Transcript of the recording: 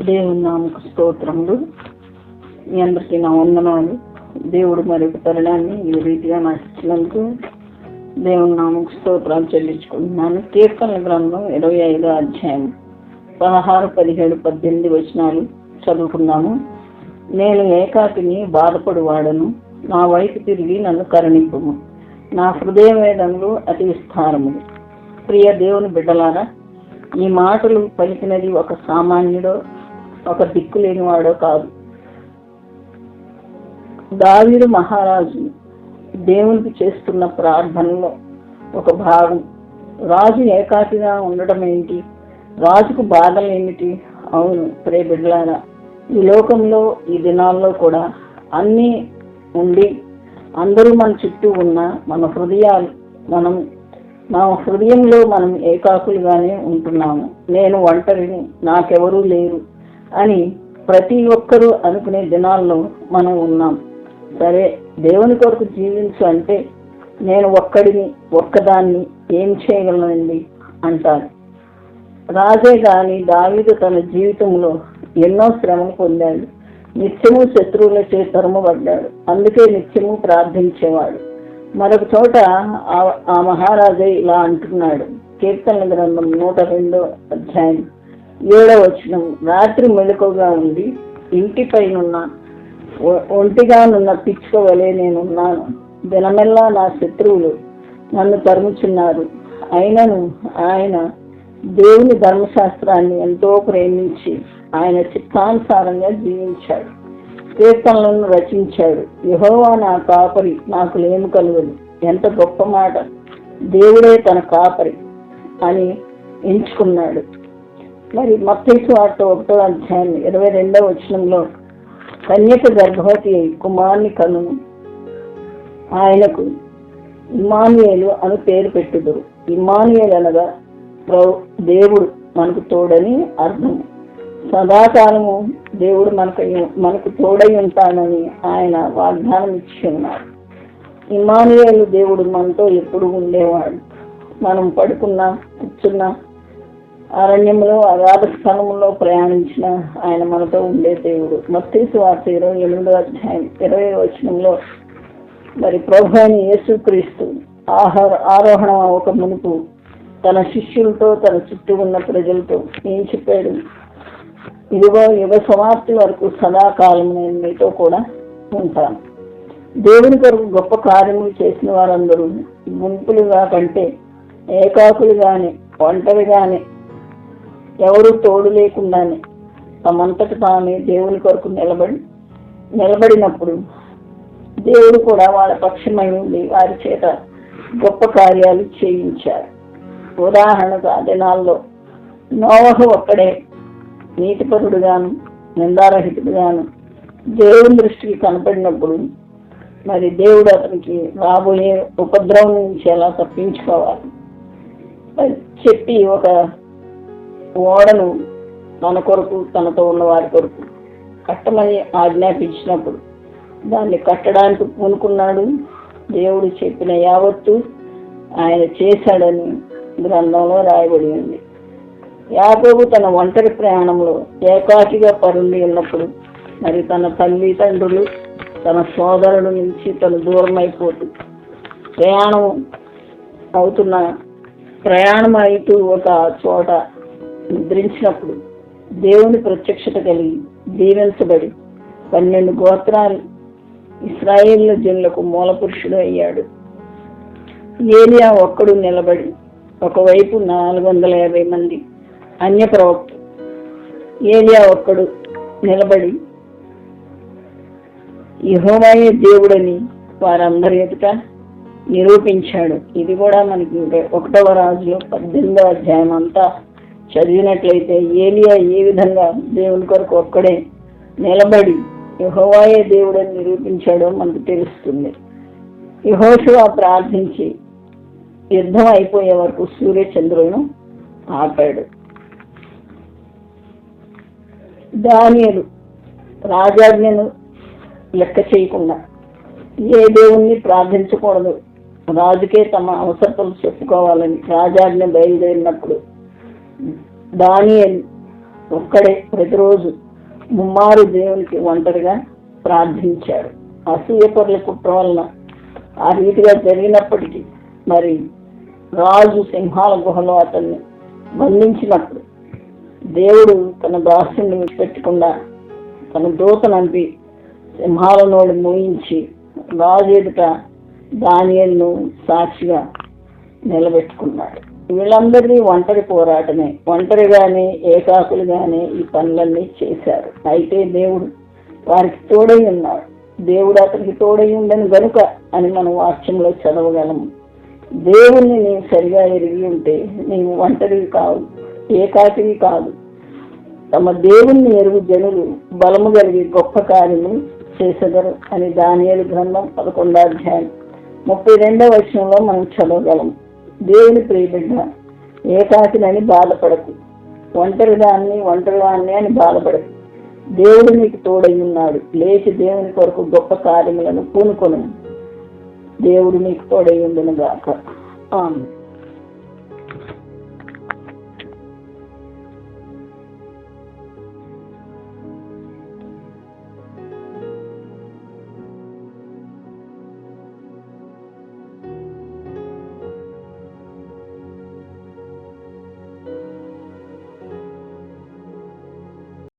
దేవుని నామకు స్తోత్రములు. మీ అందరికీ నా వందనాలు. దేవుడు మరొక తరుణాన్ని ఈ రీతిగా నాకు ఇచ్చినందుకు దేవుని నామకు స్తోత్రాలు చెల్లించుకుంటున్నాను. కీర్తనల గ్రంథం 25వ అధ్యాయం 16, 17, 18 వచనాలు చదువుకున్నాము. నేను ఏకాకిని బాధపడువాడను, నా వైపు తిరిగి నన్ను కరుణింపుము. నా హృదయ వేదనలు అతి విస్తారములు. ప్రియ దేవుని బిడ్డలారా, ఈ మాటలు పలికినది ఒక సామాన్యుడో ఒక దిక్కు లేనివాడో కాదు. దావీదు మహారాజు దేవునికి చేస్తున్న ప్రార్థనలో ఒక భాగం. రాజు ఏకాకిగా ఉండటం ఏంటి? రాజుకు బాధలు ఏమిటి? అవును ప్రియ బిడ్డలారా, ఈ లోకంలో ఈ దినాల్లో కూడా అన్నీ ఉండి అందరూ మన చుట్టూ ఉన్న మన హృదయంలో మనం ఏకాకులుగానే ఉంటున్నాము. నేను ఒంటరిని, నాకెవరూ లేరు అని ప్రతి ఒక్కరూ అనుకునే దినాల్లో మనం ఉన్నాం. సరే, దేవుని కొరకు జీవించు అంటే నేను ఒక్కదాన్ని ఏం చేయగలనండి అంటారు. రాజే గాని దావీదు తన జీవితంలో ఎన్నో శ్రమలు పొందాడు. నిత్యము శత్రువులచే తరుమబడ్డాడు. అందుకే నిత్యము ప్రార్థించేవాడు. మరొక చోట ఆ మహారాజే ఇలా అంటున్నాడు. కీర్తనల గ్రంథం 102వ అధ్యాయం 7వ వచనం, రాత్రి మెలకువగా ఉండి ఇంటిపైనున్న ఒంటిగానున్న పిచ్చుక వలె నేనున్నాను. దినమెల్లా నా శత్రువులు నన్ను తరుముచున్నారు. అయినను ఆయన దేవుని ధర్మశాస్త్రాన్ని ఎంతో ప్రేమించి ఆయన చిత్తానుసారంగా జీవించాడు. కీర్తనలను రచించాడు. యెహోవా నా కాపరి, నాకు లేమి కలుగదు. ఎంత గొప్ప మాట! దేవుడే తన కాపరి అని ఎంచుకున్నాడు. మరి మత్తయి సువార్త 1వ అధ్యాయం 22వ వచనంలో, కన్యక గర్భవతి అయి కుమారుని కనును, ఆయనకు ఇమ్మానుయేలు అని పేరు పెట్టుదురు. ఇమ్మానుయేలు అనగా దేవుడు మనకు తోడని అర్థం. సదాకాలము దేవుడు మనకు తోడై ఉంటానని ఆయన వాగ్దానం ఇచ్చి ఉన్నారు. ఇమ్మానుయేలు దేవుడు మనతో ఎప్పుడు ఉండేవాడు. మనం పడుకున్నా, కూర్చున్నా, అరణ్యంలో అగాధ స్థలంలో ప్రయాణించిన ఆయన మనతో ఉండే దేవుడు. మత్తయి సువార్త 28వ అధ్యాయం 20వ వచనంలో, మరి ప్రభు అయిన యేసుక్రీస్తు ఆరోహణ ఒక మునుపు తన శిష్యులతో, తన చుట్టూ ఉన్న ప్రజలతో ఏం చెప్పాడు? ఇదిగో యుగ సమాప్తి వరకు సదాకాలం నేను మీతో కూడా ఉంటాను. దేవుని కొరకు గొప్ప కార్యములు చేసిన వారందరూ గుంపులుగా కంటే ఏకాకులుగానే, ఒంటరిగానే, ఎవరు తోడు లేకుండానే తమంతట తామే దేవుని కొరకు నిలబడినప్పుడు దేవుడు కూడా వాళ్ళ పక్షమై ఉండి వారి చేత గొప్ప కార్యాలు చేయించారు. ఉదాహరణకు ఆ దినాల్లో నోవహు ఒక్కడే నీతిపరుడుగాను, నిందారహితుడుగాను దేవుని దృష్టికి కనపడినప్పుడు మరి దేవుడు అతనికి రాబోయే ఉపద్రవం నుంచి ఎలా తప్పించుకోవాలి చెప్పి ఒక ఓడను తన కొరకు, తనతో ఉన్న వారి కొరకు కట్టమని ఆజ్ఞాపించినప్పుడు దాన్ని కట్టడానికి పూనుకున్నాడు. దేవుడు చెప్పిన యావత్తు ఆయన చేశాడని గ్రంథంలో రాయబడి ఉంది. యాకోబు తన ఒంటరి ప్రయాణంలో ఏకాకిగా పరుండి ఉన్నప్పుడు మరి తన తల్లి తండ్రులు, తన సోదరుడు నుంచి తను దూరం అయిపోతూ ప్రయాణం అవుతూ ఒక చోట నిద్రించినప్పుడు దేవుని ప్రత్యక్షత కలిగి దీవించబడి 12 గోత్రాలు ఇశ్రాయేలు జనులకు మూల పురుషుడు అయ్యాడు. ఏలియా ఒక్కడు నిలబడి, ఒకవైపు 450 మంది అన్య ప్రవక్త, ఏలియా ఒక్కడు నిలబడి యెహోవాయే దేవుడని వారందరి ఎదుట నిరూపించాడు. ఇది కూడా మనకి 1వ రాజులో 18వ అధ్యాయం అంతా చదివినట్లయితే ఏలియా ఏ విధంగా దేవుని కొరకు ఒక్కడే నిలబడి యెహోవాయే దేవుడని నిరూపించాడో మనకు తెలుస్తుంది. యెహోషువ ప్రార్థించి యుద్ధం అయిపోయే వరకు సూర్యచంద్రులను ఆపాడు. దానియేలు రాజాజ్ఞను లెక్క చేయకుండా ఏ దేవుణ్ణి ప్రార్థించకూడదు, రాజుకే తమ అవసరతలు చెప్పుకోవాలని రాజాజ్ఞ బయలుదేరినప్పుడు దానియేలు ఒక్కడే ప్రతిరోజు ముమ్మారు దేవునికి ఒంటరిగా ప్రార్థించాడు. అసూయపరుల కుట్ర వలన ఆ రీతిగా జరిగినప్పటికీ మరి రాజు సింహాల గుహలో అతన్ని బంధించినప్పుడు దేవుడు తన దాసుని విడిచిపెట్టకుండా తన దూతనంపి సింహాల నోడు మూయించి రాజు ఎదుట దానియేలును సాక్షిగా నిలబెట్టుకున్నాడు. వీళ్ళందరినీ ఒంటరి పోరాటమే, ఒంటరిగానే ఏకాకులుగానే ఈ పనులన్నీ చేశారు. అయితే దేవుడు వారికి తోడై ఉన్నాడు. దేవుడు అతనికి తోడై ఉండని గనుక అని మనం వాక్యంలో చదవగలము. దేవుణ్ణి నీవు సరిగా ఎరిగి ఉంటే నీవు ఒంటరివి కాదు, ఏకాకివి కాదు. తమ దేవుణ్ణి ఎరుగు జనులు బలము కలిగి గొప్ప కార్యము చేసెదరు అని దానియేలు గ్రంథం 11వ అధ్యాయం 32వ వచనంలో మనం చదవగలము. దేవుని ప్రియబిడ్డ, ఏకాకినని బాధపడకు, ఒంటరివాణ్ణి అని బాధపడకు. దేవుడు నీకు తోడై ఉన్నాడు. లేచి దేవుని కొరకు గొప్ప కార్యములను పూనుకొను. దేవుడు నీకు తోడై ఉండును గాక. ఆమేన్.